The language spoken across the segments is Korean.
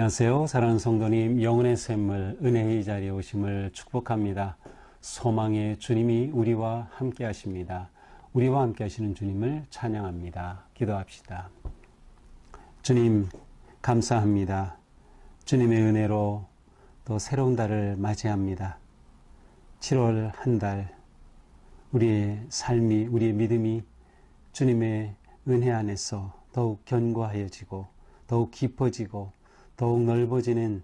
안녕하세요. 사랑하는 성도님, 영혼의 샘물, 은혜의 자리에 오심을 축복합니다. 소망의 주님이 우리와 함께 하십니다. 우리와 함께 하시는 주님을 찬양합니다. 기도합시다. 주님, 감사합니다. 주님의 은혜로 또 새로운 달을 맞이합니다. 7월 한 달, 우리의 삶이, 우리의 믿음이 주님의 은혜 안에서 더욱 견고하여지고 더욱 깊어지고 더욱 넓어지는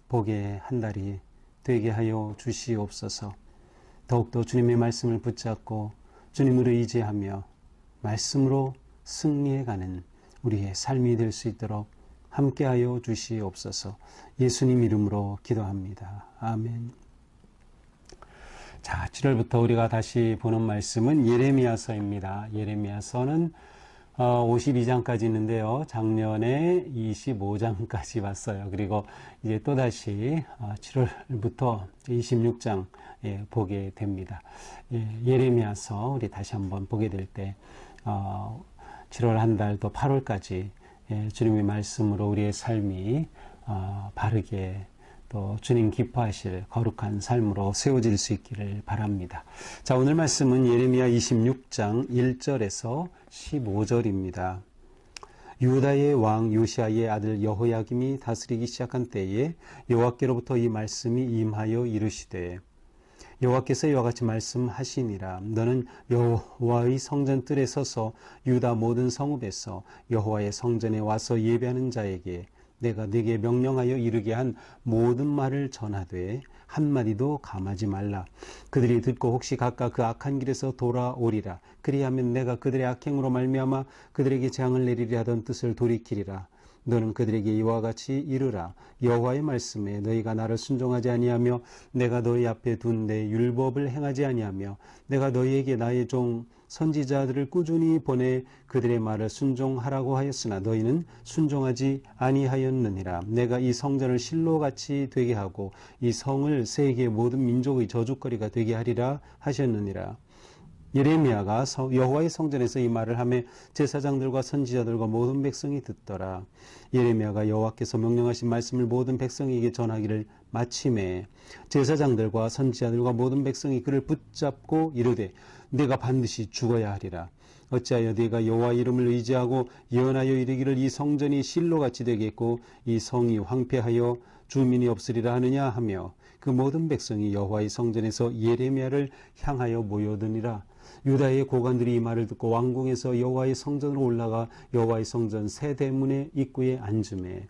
복의 한 달이 되게 하여 주시옵소서. 더욱더 주님의 말씀을 붙잡고 주님으로 의지하며 말씀으로 승리해가는 우리의 삶이 될 수 있도록 함께하여 주시옵소서. 예수님 이름으로 기도합니다. 아멘. 자, 7월부터 우리가 다시 보는 말씀은 예레미야서입니다. 예레미야서는 52장까지 있는데요. 작년에 25장까지 봤어요. 그리고 이제 또다시 7월부터 26장 보게 됩니다. 예레미야서 우리 다시 한번 보게 될 때 7월 한 달 또 8월까지 주님의 말씀으로 우리의 삶이 바르게 또 주님 기뻐하실 거룩한 삶으로 세워질 수 있기를 바랍니다. 자, 오늘 말씀은 예레미야 26장 1절에서 15절입니다. 유다의 왕 요시야의 아들 여호야김이 다스리기 시작한 때에 여호와께로부터 이 말씀이 임하여 이르시되 여호와께서 이와 같이 말씀하시니라. 너는 여호와의 성전 뜰에 서서 유다 모든 성읍에서 여호와의 성전에 와서 예배하는 자에게 내가 네게 명령하여 이르게 한 모든 말을 전하되 한마디도 감하지 말라. 그들이 듣고 혹시 각각 그 악한 길에서 돌아오리라. 그리하면 내가 그들의 악행으로 말미암아 그들에게 재앙을 내리려 하던 뜻을 돌이키리라. 너는 그들에게 이와 같이 이르라. 여호와의 말씀에 너희가 나를 순종하지 아니하며 내가 너희 앞에 둔 내 율법을 행하지 아니하며 내가 너희에게 나의 종 선지자들을 꾸준히 보내 그들의 말을 순종하라고 하였으나 너희는 순종하지 아니하였느니라. 내가 이 성전을 실로같이 되게 하고 이 성을 세계 모든 민족의 저주거리가 되게 하리라 하셨느니라. 예레미야가 여호와의 성전에서 이 말을 하며 제사장들과 선지자들과 모든 백성이 듣더라. 예레미야가 여호와께서 명령하신 말씀을 모든 백성에게 전하기를 마침에 제사장들과 선지자들과 모든 백성이 그를 붙잡고 이르되 네가 반드시 죽어야 하리라. 어찌하여 네가 여호와 이름을 의지하고 예언하여 이르기를 이 성전이 실로같이 되겠고 이 성이 황폐하여 주민이 없으리라 하느냐 하며 그 모든 백성이 여호와의 성전에서 예레미야를 향하여 모여드니라. 유다의 고관들이 이 말을 듣고 왕궁에서 여호와의 성전으로 올라가 여호와의 성전 세 대문의 입구에 앉으매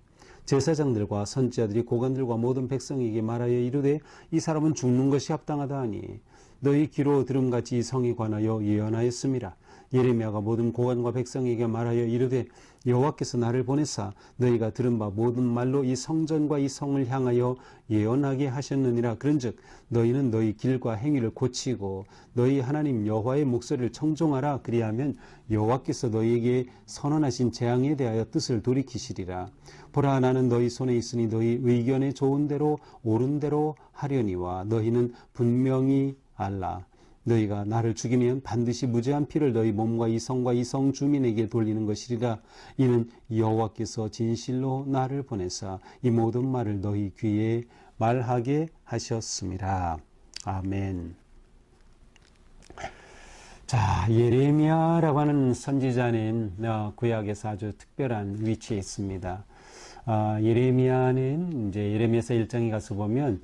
제사장들과 선지자들이 고관들과 모든 백성에게 말하여 이르되 이 사람은 죽는 것이 합당하다 하니 너희 귀로 들음같이 이 성에 관하여 예언하였음이라. 예레미야가 모든 고관과 백성에게 말하여 이르되 여호와께서 나를 보내사 너희가 들은 바 모든 말로 이 성전과 이 성을 향하여 예언하게 하셨느니라. 그런즉 너희는 너희 길과 행위를 고치고 너희 하나님 여호와의 목소리를 청종하라. 그리하면 여호와께서 너희에게 선언하신 재앙에 대하여 뜻을 돌이키시리라. 보라, 나는 너희 손에 있으니 너희 의견에 좋은 대로 옳은 대로 하려니와 너희는 분명히 알라. 너희가 나를 죽이면 반드시 무죄한 피를 너희 몸과 이 성과 이 성 주민에게 돌리는 것이리라. 이는 여호와께서 진실로 나를 보내사 이 모든 말을 너희 귀에 말하게 하셨습니다. 아멘. 자, 예레미야라고 하는 선지자는 구약에서 아주 특별한 위치에 있습니다. 예레미야는 이제 예레미야서 1장에 가서 보면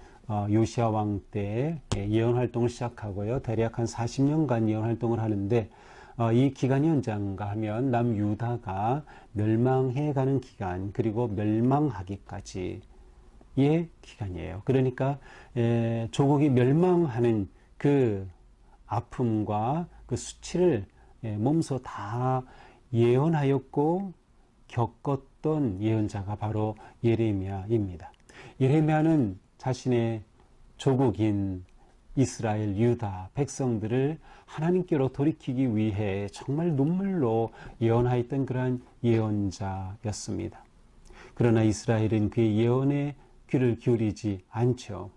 요시야 왕 때 예언 활동을 시작하고요. 대략 한 40년간 예언 활동을 하는데 이 기간이 언젠가 하면 남유다가 멸망해 가는 기간, 그리고 멸망하기까지의 기간이에요. 그러니까 조국이 멸망하는 그 아픔과 그 수치를 몸소 다 예언하였고 겪었던 예언자가 바로 예레미야입니다. 예레미야는 자신의 조국인 이스라엘, 유다 백성들을 하나님께로 돌이키기 위해 정말 눈물로 예언하였던 그러한 예언자였습니다. 그러나 이스라엘은 그의 예언에 귀를 기울이지 않죠.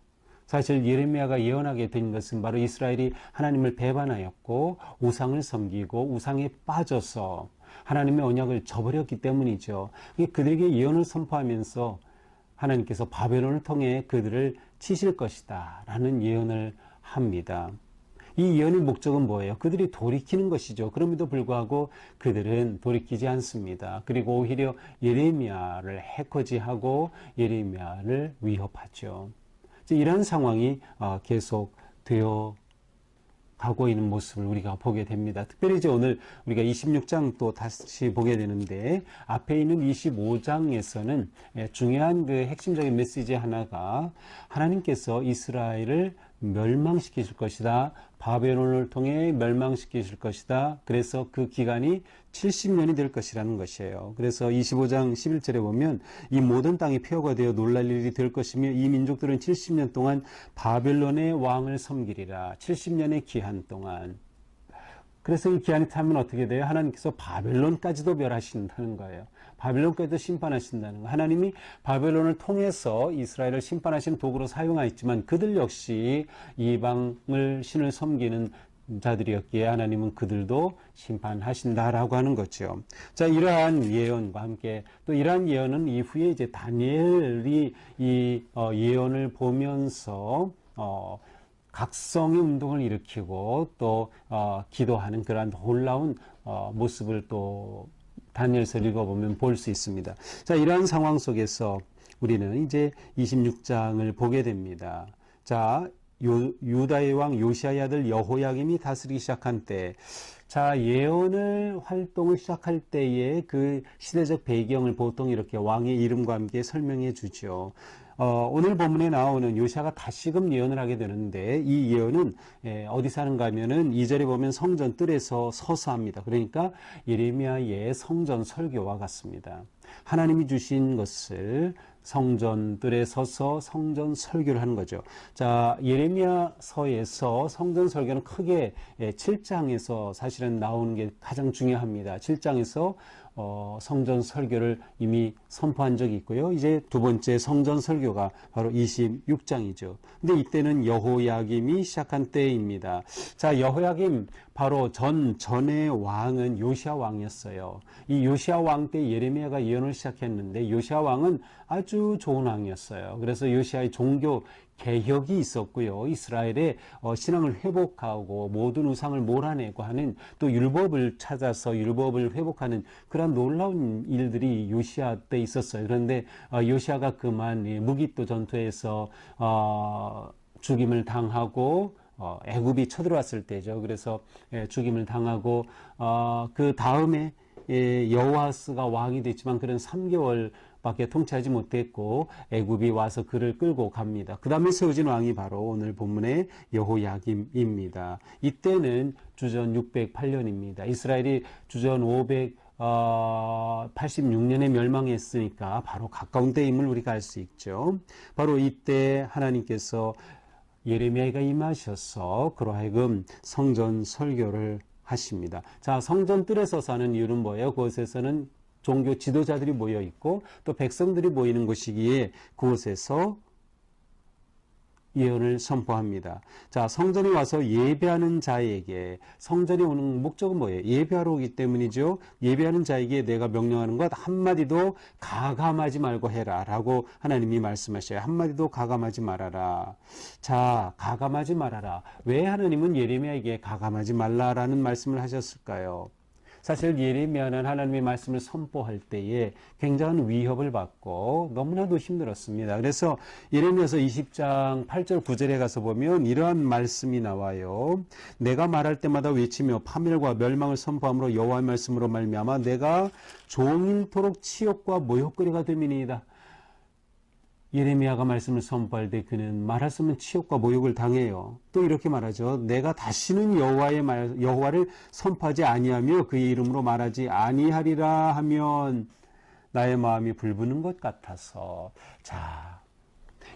사실 예레미야가 예언하게 된 것은 바로 이스라엘이 하나님을 배반하였고 우상을 섬기고 우상에 빠져서 하나님의 언약을 저버렸기 때문이죠. 그들에게 예언을 선포하면서 하나님께서 바벨론을 통해 그들을 치실 것이다 라는 예언을 합니다. 이 예언의 목적은 뭐예요? 그들이 돌이키는 것이죠. 그럼에도 불구하고 그들은 돌이키지 않습니다. 그리고 오히려 예레미야를 해코지하고 예레미야를 위협하죠. 이런 상황이 계속 되어 가고 있는 모습을 우리가 보게 됩니다. 특별히 이제 오늘 우리가 26장 또 다시 보게 되는데, 앞에 있는 25장에서는 중요한 그 핵심적인 메시지 하나가 하나님께서 이스라엘을 멸망시키실 것이다. 바벨론을 통해 멸망시키실 것이다. 그래서 그 기간이 70년이 될 것이라는 것이에요. 그래서 25장 11절에 보면 이 모든 땅이 폐허가 되어 놀랄 일이 될 것이며 이 민족들은 70년 동안 바벨론의 왕을 섬기리라. 70년의 기한 동안. 그래서 이 기한이 차면 어떻게 돼요? 하나님께서 바벨론까지도 멸하신다는 거예요. 바벨론까지도 심판하신다는 거예요. 하나님이 바벨론을 통해서 이스라엘을 심판하시는 도구로 사용하였지만 그들 역시 이방을 신을 섬기는 자들이었기에 하나님은 그들도 심판하신다라고 하는 거죠. 자, 이러한 예언과 함께 또 이러한 예언은 이후에 이제 다니엘이 이 예언을 보면서 각성의 운동을 일으키고 또 기도하는 그러한 놀라운 모습을 또 다니엘서를 읽어보면 볼 수 있습니다. 자, 이러한 상황 속에서 우리는 이제 26장을 보게 됩니다. 자, 유다의 왕 요시야의 아들 여호야김이 다스리기 시작한 때, 자, 예언을 활동을 시작할 때의 그 시대적 배경을 보통 이렇게 왕의 이름과 함께 설명해 주죠. 오늘 본문에 나오는 요시야가 다시금 예언을 하게 되는데, 이 예언은 어디서 하는가 하면은 2절에 보면 성전 뜰에서 서서 합니다. 그러니까 예레미야의 성전 설교와 같습니다. 하나님이 주신 것을 성전 뜰에 서서 성전 설교를 하는 거죠. 자, 예레미야서에서 성전 설교는 크게 7장에서 사실은 나오는 게 가장 중요합니다. 7장에서 성전 설교를 이미 선포한 적이 있고요. 이제 두 번째 성전 설교가 바로 26장이죠. 근데 이때는 여호야김이 시작한 때입니다. 자, 여호야김 바로 전의 왕은 요시야 왕이었어요. 이 요시야 왕 때 예레미야가 예언을 시작했는데 요시야 왕은 아주 좋은 왕이었어요. 그래서 요시야의 종교 개혁이 있었고요. 이스라엘의 신앙을 회복하고 모든 우상을 몰아내고 하는 또 율법을 찾아서 율법을 회복하는 그런 놀라운 일들이 요시야 때 있었어요. 그런데 요시야가 그만 무기또 전투에서 죽임을 당하고 애굽이 쳐들어왔을 때죠. 그래서 죽임을 당하고 그 다음에 여호아스가 왕이 됐지만 그런 3개월 밖에 통치하지 못했고 애굽이 와서 그를 끌고 갑니다. 그 다음에 세워진 왕이 바로 오늘 본문의 여호야김입니다. 이때는 주전 608년입니다. 이스라엘이 주전 586년에 멸망했으니까 바로 가까운 때임을 우리가 알 수 있죠. 바로 이때 하나님께서 예레미야가 임하셔서 그로 하여금 성전 설교를 하십니다. 자, 성전 뜰에 서서 하는 이유는 뭐예요? 그곳에서는 종교 지도자들이 모여 있고 또 백성들이 모이는 곳이기에 그곳에서 예언을 선포합니다. 자, 성전에 와서 예배하는 자에게, 성전에 오는 목적은 뭐예요? 예배하러 오기 때문이죠. 예배하는 자에게 내가 명령하는 것 한마디도 가감하지 말고 해라 라고 하나님이 말씀하셔요. 한마디도 가감하지 말아라. 자, 가감하지 말아라. 왜 하나님은 예레미야에게 가감하지 말라라는 말씀을 하셨을까요? 사실 예레미야는 하나님의 말씀을 선포할 때에 굉장한 위협을 받고 너무나도 힘들었습니다. 그래서 예레미야서 20장 8절 9절에 가서 보면 이러한 말씀이 나와요. 내가 말할 때마다 외치며 파멸과 멸망을 선포함으로 여호와의 말씀으로 말미암아 내가 종일토록 치욕과 모욕거리가 됨이니이다. 예레미야가 말씀을 선포할 때 그는 말할 수 없는 치욕과 모욕을 당해요. 또 이렇게 말하죠. 내가 다시는 여호와를 선포하지 아니하며 그의 이름으로 말하지 아니하리라 하면 나의 마음이 불붙는 것 같아서. 자,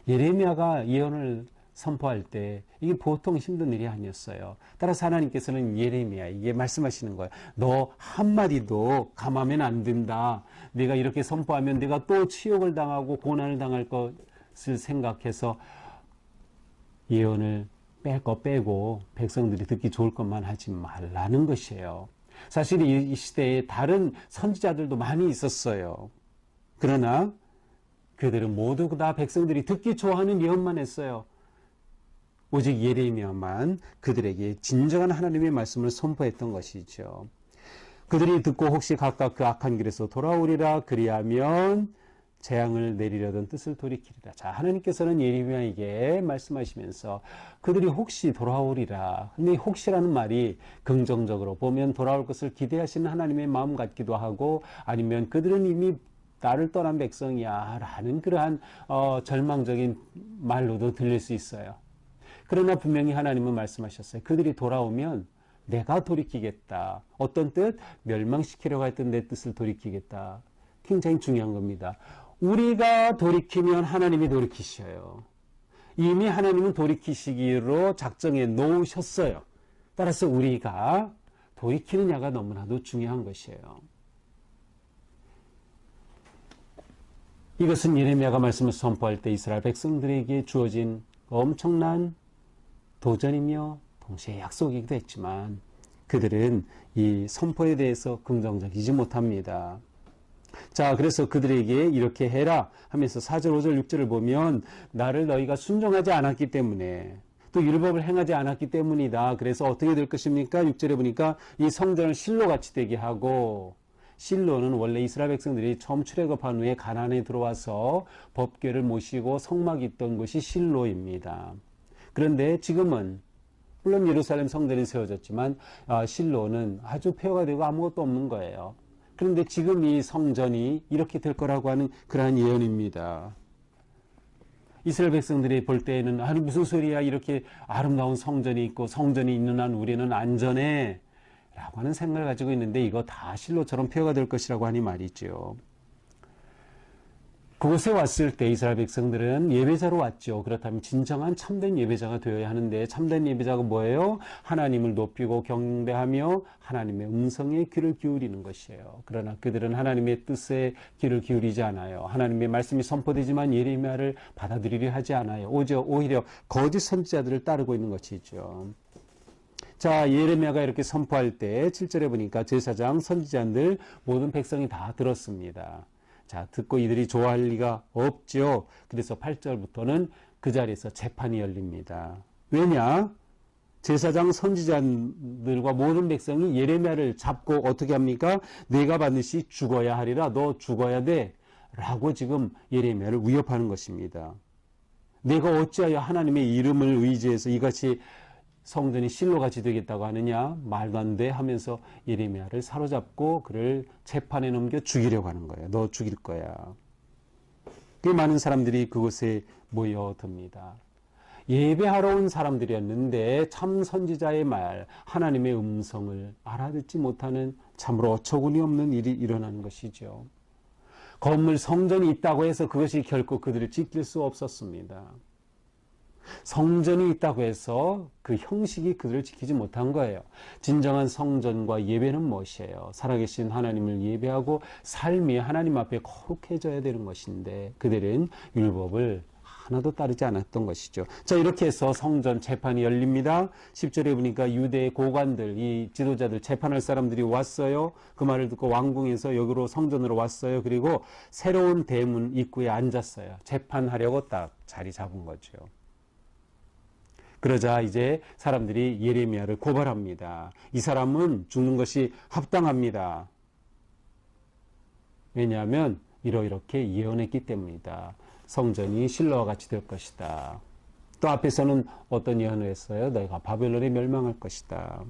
예레미야가 예언을 선포할 때 이게 보통 힘든 일이 아니었어요. 따라서 하나님께서는 예레미야에게 말씀하시는 거예요. 너 한마디도 감하면 안 된다. 네가 이렇게 선포하면 네가 또 치욕을 당하고 고난을 당할 것을 생각해서 예언을 뺄 거 빼고 백성들이 듣기 좋을 것만 하지 말라는 것이에요. 사실 이 시대에 다른 선지자들도 많이 있었어요. 그러나 그들은 모두 다 백성들이 듣기 좋아하는 예언만 했어요. 오직 예레미야만 그들에게 진정한 하나님의 말씀을 선포했던 것이죠. 그들이 듣고 혹시 각각 그 악한 길에서 돌아오리라, 그리하면 재앙을 내리려던 뜻을 돌이키리라. 자, 하나님께서는 예레미야에게 말씀하시면서 그들이 혹시 돌아오리라. 근데 혹시라는 말이 긍정적으로 보면 돌아올 것을 기대하시는 하나님의 마음 같기도 하고, 아니면 그들은 이미 나를 떠난 백성이야 라는 그러한 절망적인 말로도 들릴 수 있어요. 그러나 분명히 하나님은 말씀하셨어요. 그들이 돌아오면 내가 돌이키겠다. 어떤 뜻? 멸망시키려고 했던 내 뜻을 돌이키겠다. 굉장히 중요한 겁니다. 우리가 돌이키면 하나님이 돌이키셔요. 이미 하나님은 돌이키시기로 작정해 놓으셨어요. 따라서 우리가 돌이키느냐가 너무나도 중요한 것이에요. 이것은 예레미야가 말씀을 선포할 때 이스라엘 백성들에게 주어진 엄청난 도전이며 동시에 약속이기도 했지만 그들은 이 선포에 대해서 긍정적이지 못합니다. 자, 그래서 그들에게 이렇게 해라 하면서 4절, 5절, 6절을 보면 나를 너희가 순종하지 않았기 때문에 또 율법을 행하지 않았기 때문이다. 그래서 어떻게 될 것입니까? 6절에 보니까 이 성전을 실로같이 되게 하고, 실로는 원래 이스라엘 백성들이 처음 출애굽한 후에 가나안에 들어와서 법궤를 모시고 성막이 있던 곳이 실로입니다. 그런데 지금은 물론 예루살렘 성전이 세워졌지만 실로는 아주 폐허가 되고 아무것도 없는 거예요. 그런데 지금 이 성전이 이렇게 될 거라고 하는 그러한 예언입니다. 이스라엘 백성들이 볼 때에는 아니 무슨 소리야, 이렇게 아름다운 성전이 있고 성전이 있는 한 우리는 안전해 라고 하는 생각을 가지고 있는데 이거 다 실로처럼 폐허가 될 것이라고 하니 말이죠. 그곳에 왔을 때 이스라엘 백성들은 예배자로 왔죠. 그렇다면 진정한 참된 예배자가 되어야 하는데 참된 예배자가 뭐예요? 하나님을 높이고 경배하며 하나님의 음성에 귀를 기울이는 것이에요. 그러나 그들은 하나님의 뜻에 귀를 기울이지 않아요. 하나님의 말씀이 선포되지만 예레미야를 받아들이려 하지 않아요. 오히려 거짓 선지자들을 따르고 있는 것이죠. 자, 예레미야가 이렇게 선포할 때 7절에 보니까 제사장, 선지자들 모든 백성이 다 들었습니다. 자, 듣고 이들이 좋아할 리가 없죠. 그래서 8절부터는 그 자리에서 재판이 열립니다. 왜냐? 제사장 선지자들과 모든 백성이 예레미야를 잡고 어떻게 합니까? 내가 반드시 죽어야 하리라. 너 죽어야 돼. 라고 지금 예레미야를 위협하는 것입니다. 내가 어찌하여 하나님의 이름을 의지해서 이같이 성전이 실로같이 되겠다고 하느냐? 말도 안 돼 하면서 예레미야를 사로잡고 그를 재판에 넘겨 죽이려고 하는 거예요. 너 죽일 거야. 꽤 많은 사람들이 그곳에 모여듭니다. 예배하러 온 사람들이었는데 참 선지자의 말, 하나님의 음성을 알아듣지 못하는 참으로 어처구니 없는 일이 일어나는 것이죠. 건물 성전이 있다고 해서 그것이 결코 그들을 지킬 수 없었습니다. 성전이 있다고 해서 그 형식이 그들을 지키지 못한 거예요. 진정한 성전과 예배는 무엇이에요? 살아계신 하나님을 예배하고 삶이 하나님 앞에 거룩해져야 되는 것인데 그들은 율법을 하나도 따르지 않았던 것이죠. 자, 이렇게 해서 성전 재판이 열립니다. 10절에 보니까 유대의 고관들, 이 지도자들, 재판할 사람들이 왔어요. 그 말을 듣고 왕궁에서 여기로 성전으로 왔어요. 그리고 새로운 대문 입구에 앉았어요. 재판하려고 딱 자리 잡은 거죠. 그러자 이제 사람들이 예레미야를 고발합니다. 이 사람은 죽는 것이 합당합니다. 왜냐하면 이렇게 예언했기 때문이다. 성전이 실로와 같이 될 것이다. 또 앞에서는 어떤 예언을 했어요? 너희가 바벨론에 멸망할 것이다.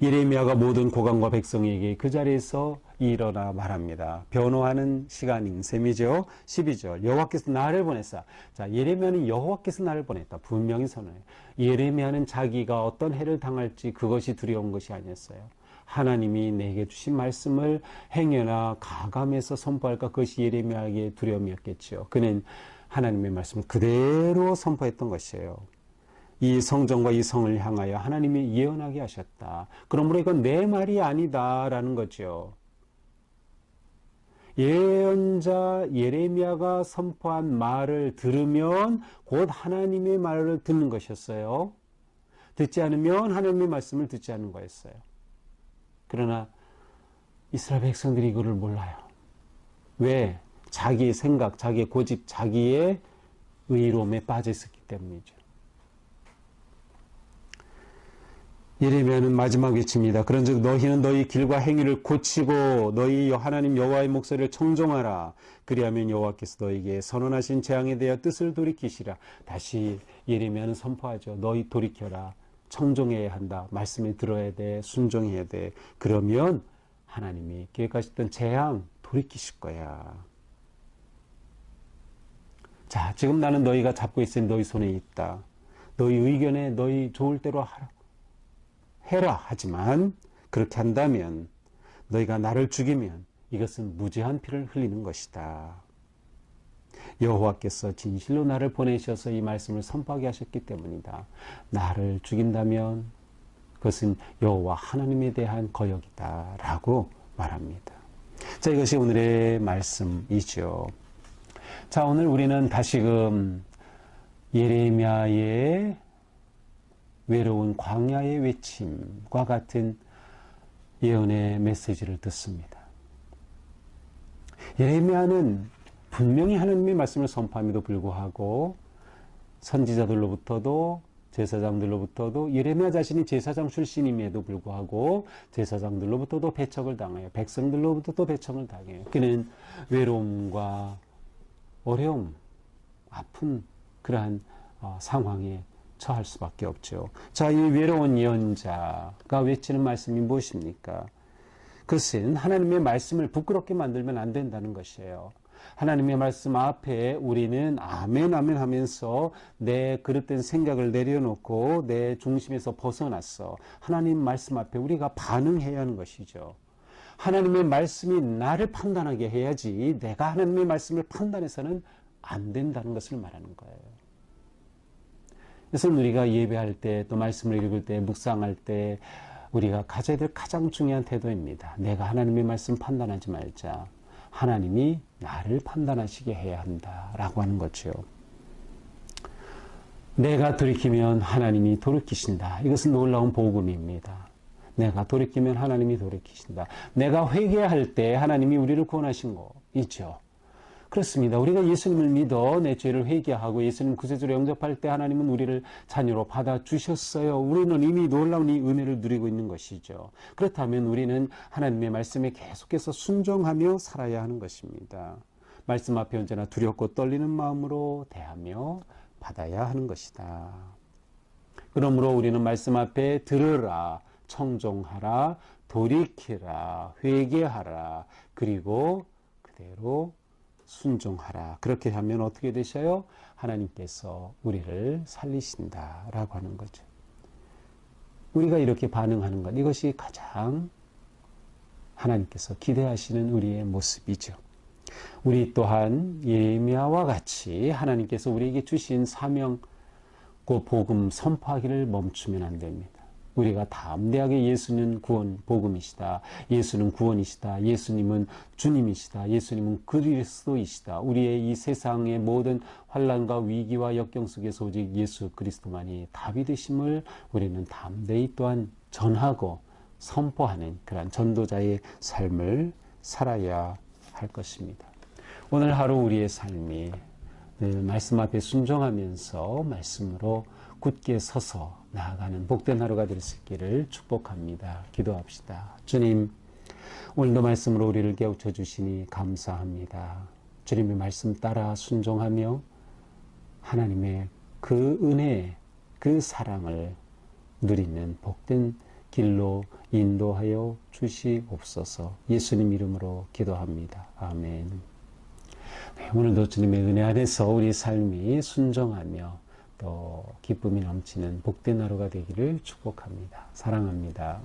예레미야가 모든 고관과 백성에게 그 자리에서 일어나 말합니다. 변호하는 시간인 셈이죠. 12절 여호와께서 나를 보냈사. 자, 예레미야는 여호와께서 나를 보냈다. 분명히 선언해요. 예레미야는 자기가 어떤 해를 당할지 그것이 두려운 것이 아니었어요. 하나님이 내게 주신 말씀을 행여나 가감해서 선포할까, 그것이 예레미야에게 두려움이었겠죠. 그는 하나님의 말씀을 그대로 선포했던 것이에요. 이 성전과 이 성을 향하여 하나님이 예언하게 하셨다. 그러므로 이건 내 말이 아니다라는 거죠. 예언자 예레미야가 선포한 말을 들으면 곧 하나님의 말을 듣는 것이었어요. 듣지 않으면 하나님의 말씀을 듣지 않는 거였어요. 그러나 이스라엘 백성들이 이거를 몰라요. 왜? 자기의 생각, 자기의 고집, 자기의 의로움에 빠져 있었기 때문이죠. 예레미야는 마지막 외칩니다. 그런즉 너희는 너희 길과 행위를 고치고 너희 하나님 여호와의 목소리를 청종하라. 그리하면 여호와께서 너희에게 선언하신 재앙에 대하여 뜻을 돌이키시라. 다시 예레미야는 선포하죠. 너희 돌이켜라. 청종해야 한다. 말씀을 들어야 돼. 순종해야 돼. 그러면 하나님이 계획하셨던 재앙 돌이키실 거야. 자, 지금 나는 너희가 잡고 있으니 너희 손에 있다. 너희 의견에 너희 좋을 대로 해라. 하지만 그렇게 한다면 너희가 나를 죽이면 이것은 무죄한 피를 흘리는 것이다. 여호와께서 진실로 나를 보내셔서 이 말씀을 선포하게 하셨기 때문이다. 나를 죽인다면 그것은 여호와 하나님에 대한 거역이다 라고 말합니다. 자, 이것이 오늘의 말씀이죠. 자, 오늘 우리는 다시금 예레미야의 외로운 광야의 외침과 같은 예언의 메시지를 듣습니다. 예레미야는 분명히 하나님의 말씀을 선포함에도 불구하고 선지자들로부터도 제사장들로부터도 예레미야 자신이 제사장 출신임에도 불구하고 제사장들로부터도 배척을 당해요. 백성들로부터도 배척을 당해요. 그는 외로움과 어려움, 아픈 그러한 상황에 처할 수밖에 없죠. 자, 이 외로운 예언자가 외치는 말씀이 무엇입니까? 그것은 하나님의 말씀을 부끄럽게 만들면 안 된다는 것이에요. 하나님의 말씀 앞에 우리는 아멘 아멘 하면서 내 그릇된 생각을 내려놓고 내 중심에서 벗어났어. 하나님 말씀 앞에 우리가 반응해야 하는 것이죠. 하나님의 말씀이 나를 판단하게 해야지 내가 하나님의 말씀을 판단해서는 안 된다는 것을 말하는 거예요. 그래서 우리가 예배할 때 또 말씀을 읽을 때 묵상할 때 우리가 가져야 될 가장 중요한 태도입니다. 내가 하나님의 말씀 판단하지 말자. 하나님이 나를 판단하시게 해야 한다라고 하는 거죠. 내가 돌이키면 하나님이 돌이키신다. 이것은 놀라운 복음입니다. 내가 돌이키면 하나님이 돌이키신다. 내가 회개할 때 하나님이 우리를 구원하신 거이죠. 그렇습니다. 우리가 예수님을 믿어 내 죄를 회개하고 예수님 구세주로 영접할 때 하나님은 우리를 자녀로 받아주셨어요. 우리는 이미 놀라운 이 은혜를 누리고 있는 것이죠. 그렇다면 우리는 하나님의 말씀에 계속해서 순종하며 살아야 하는 것입니다. 말씀 앞에 언제나 두렵고 떨리는 마음으로 대하며 받아야 하는 것이다. 그러므로 우리는 말씀 앞에 들으라, 청종하라, 돌이키라, 회개하라, 그리고 그대로 순종하라. 그렇게 하면 어떻게 되셔요? 하나님께서 우리를 살리신다라고 하는 거죠. 우리가 이렇게 반응하는 것, 이것이 가장 하나님께서 기대하시는 우리의 모습이죠. 우리 또한 예레미야와 같이 하나님께서 우리에게 주신 사명, 그 복음 선포하기를 멈추면 안 됩니다. 우리가 담대하게 예수는 구원, 복음이시다. 예수는 구원이시다. 예수님은 주님이시다. 예수님은 그리스도이시다. 우리의 이 세상의 모든 환난과 위기와 역경 속에서 오직 예수 그리스도만이 답이 되심을 우리는 담대히 또한 전하고 선포하는 그러한 전도자의 삶을 살아야 할 것입니다. 오늘 하루 우리의 삶이 말씀 앞에 순종하면서 말씀으로 굳게 서서 나아가는 복된 하루가 될 수 있기를 축복합니다. 기도합시다. 주님, 오늘도 말씀으로 우리를 깨우쳐 주시니 감사합니다. 주님의 말씀 따라 순종하며 하나님의 그 은혜, 그 사랑을 누리는 복된 길로 인도하여 주시옵소서. 예수님 이름으로 기도합니다. 아멘. 네, 오늘도 주님의 은혜 안에서 우리 삶이 순종하며 또 기쁨이 넘치는 복된 하루가 되기를 축복합니다. 사랑합니다.